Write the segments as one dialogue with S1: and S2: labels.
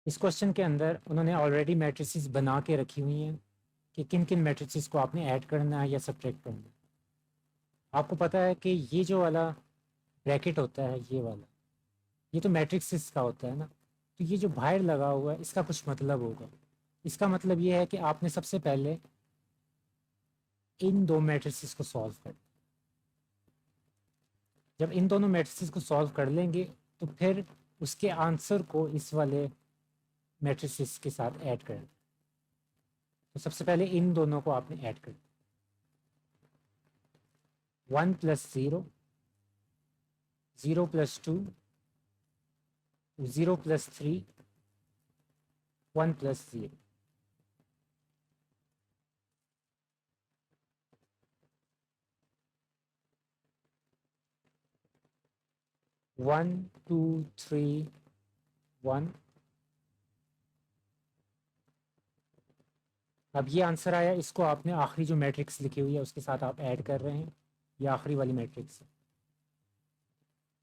S1: इस क्वेश्चन के अंदर उन्होंने ऑलरेडी मैट्रिसेस बना के रखी हुई हैं कि किन किन मैट्रिसेस को आपने ऐड करना है या सब्ट्रैक्ट करना है। आपको पता है कि ये जो वाला ब्रैकेट होता है, ये वाला, ये तो मैट्रिक्स का होता है ना। तो ये जो बाहर लगा हुआ है इसका कुछ मतलब होगा। इसका मतलब ये है कि आपने सबसे पहले इन दो मैट्रिसेस को सॉल्व कर, जब इन दोनों मैट्रिसेस को सॉल्व कर लेंगे तो फिर उसके आंसर को इस वाले मैट्रिसेस के साथ ऐड कर। तो सबसे पहले इन दोनों को आपने ऐड कर, 1 + 0, 0 + 2, 0 + 3, 1 + 0। 1 2 3 1। अब ये आंसर आया, इसको आपने आखिरी जो मैट्रिक्स लिखी हुई है उसके साथ आप ऐड कर रहे हैं। ये आखिरी वाली मैट्रिक्स,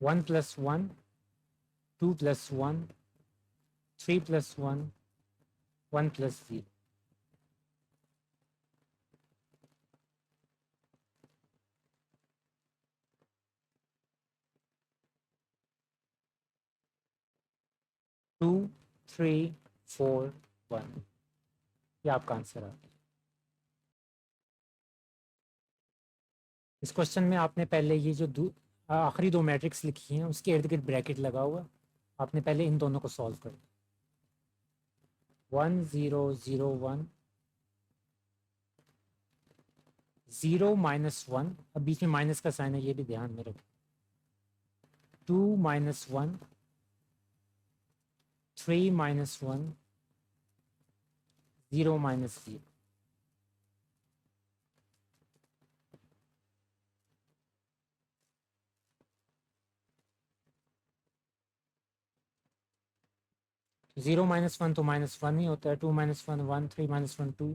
S1: 1 + 1, 2 + 1, 3 + 1, 1 + 0। 2 3 4 1, ये आपका आंसर आ गया। इस क्वेश्चन में आपने पहले ये जो आखिरी दो मैट्रिक्स लिखी हैं उसके इर्द गिर्द ब्रैकेट लगा हुआ, आपने पहले इन दोनों को सॉल्व कर, 1 0 0 1, 0 - 1, अब बीच में माइनस का साइन है ये भी ध्यान में रखें, 2 - 1, 3 - 1, 0 - 0। 0 - 1 तो -1 ही होता है, 2 - 1 1, 3 - 1 2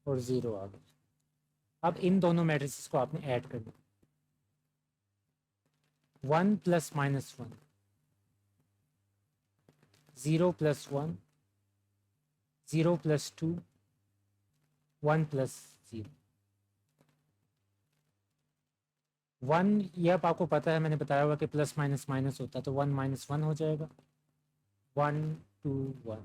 S1: और 0 आ गया। अब इन दोनों मैट्रिसेस को आपने ऐड करना, 1 + -1, 0 + 1, 0 + 2, 1 + 0। 1, ये अब आपको पता है, मैंने बताया हुआ कि प्लस माइनस माइनस होता है, तो 1 - 1 हो जाएगा, 1 2 1।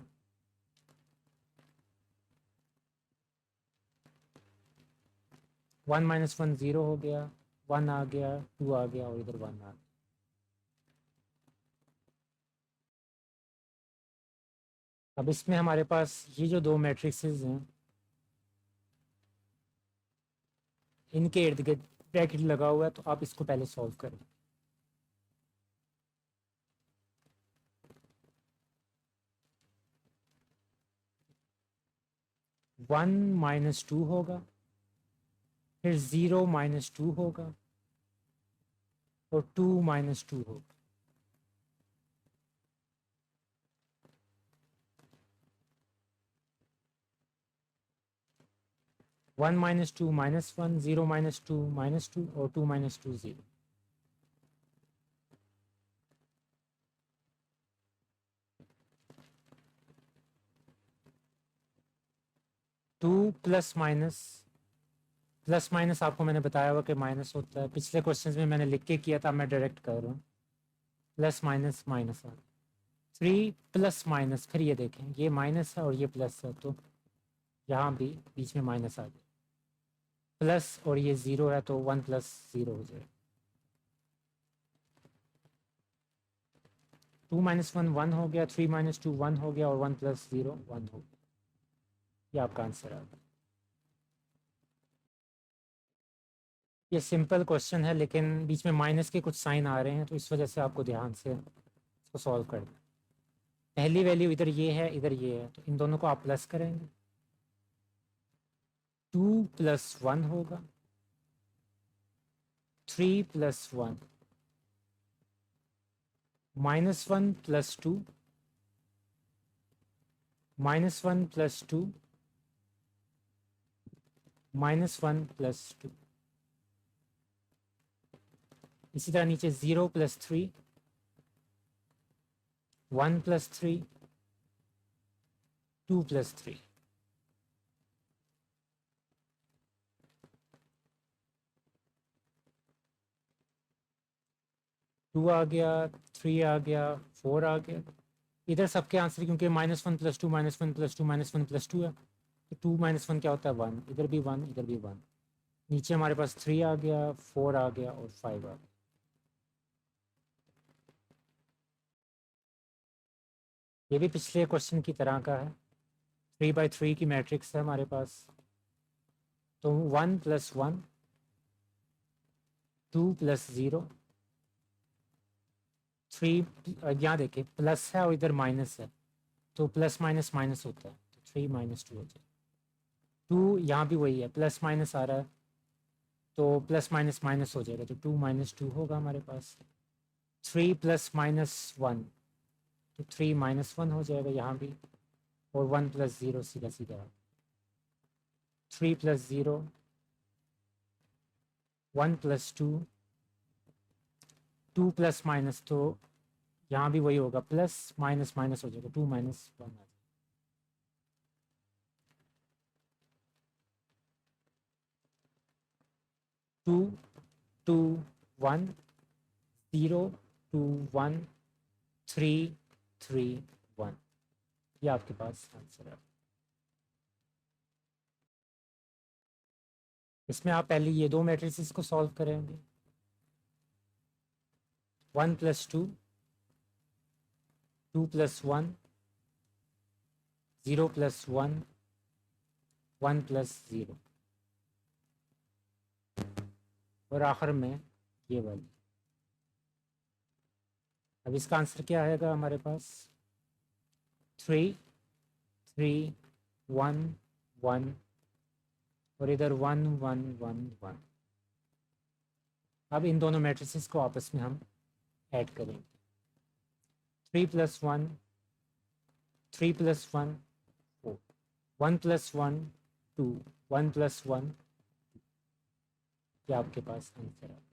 S1: 1 - 1 0 हो गया, 1 आ गया, 2 आ गया और इधर 1 आ गया। अब इसमें हमारे पास ये जो दो मैट्रिक्सेस हैं इनके इर्द गिर्द ब्रैकेट लगा हुआ है, तो आप इसको पहले सॉल्व करें। वन -2 होगा, फिर 0 - 2 होगा और 2 - 2 होगा। 1 - 2 -1, 0 - 2 -2 और 2 - 2 0। 2 प्लस माइनस आपको मैंने बताया हुआ कि माइनस होता है, पिछले क्वेश्चंस में मैंने लिख के किया था, मैं डायरेक्ट कर रहा हूँ। प्लस माइनस माइनस आ, 3 + माइनस, फिर ये देखें ये माइनस है और ये प्लस है, तो यहाँ भी बीच में माइनस आ गया, प्लस और ये 0 है तो 1 + 0 हो जाएगा। 2 - 1 1 हो गया, 3 - 2 1 हो गया और 1 + 0 1 हो गया। ये आपका आंसर है। ये सिंपल क्वेश्चन है लेकिन बीच में माइनस के कुछ साइन आ रहे हैं, तो इस वजह से आपको ध्यान से इसको सॉल्व करना है। पहली वैल्यू इधर ये है, इधर ये है, तो इन दोनों को आप प्लस करेंगे, 2 + 1 होगा, 3 + 1, -1 + 2, -1 + 2, -1 + 2। इसी तरह नीचे 0 + 3, 1 + 3, 2 + 3, 2 आ गया, 3 आ गया, 4 आ गया। इधर सबके आंसर क्योंकि -1 + 2 -1 + 2 -1 + 2 है, तो 2 - 1 क्या होता है 1, इधर भी 1, इधर भी 1। नीचे हमारे पास 3 आ गया, 4 आ गया और 5 आ गया। ये भी पिछले क्वेश्चन की तरह का है, 3x3 की मैट्रिक्स है हमारे पास। तो 1 + 1, 2 + 0, 3, यहाँ देखिए प्लस है और इधर माइनस है, तो प्लस माइनस माइनस होता है, तो 3 - 2 हो जाए। 2 यहाँ भी वही है, प्लस माइनस आ रहा है, तो प्लस माइनस माइनस हो जाएगा, तो 2 - 2 होगा हमारे पास। 3 + -1, तो 3 - 1 हो जाएगा यहाँ भी, और 1 + 0 सीधा सीधा 3 + 0, 1 + 2, 2 ± तो यहाँ भी वही होगा, प्लस माइनस माइनस हो जाएगा, 2 - 1 आ जाएगा। 2 2 1 0 2 1 3 3 1, ये आपके पास आंसर है। इसमें आप पहले ये दो मैट्रिसेस को सॉल्व करेंगे। 1 + 2, 2 + 1, 0 + 1, 1 + 0, और आखिर में ये वाली। अब इसका आंसर क्या आएगा हमारे पास, 3 3 1 1, और इधर 1 1 1 1। अब इन दोनों मैट्रिसेस को आपस में हम ऐड करेंगे। 3 + 1, 3 + 1 4, 1 + 1 2, 1 + 1, ये आपके पास आंसर है।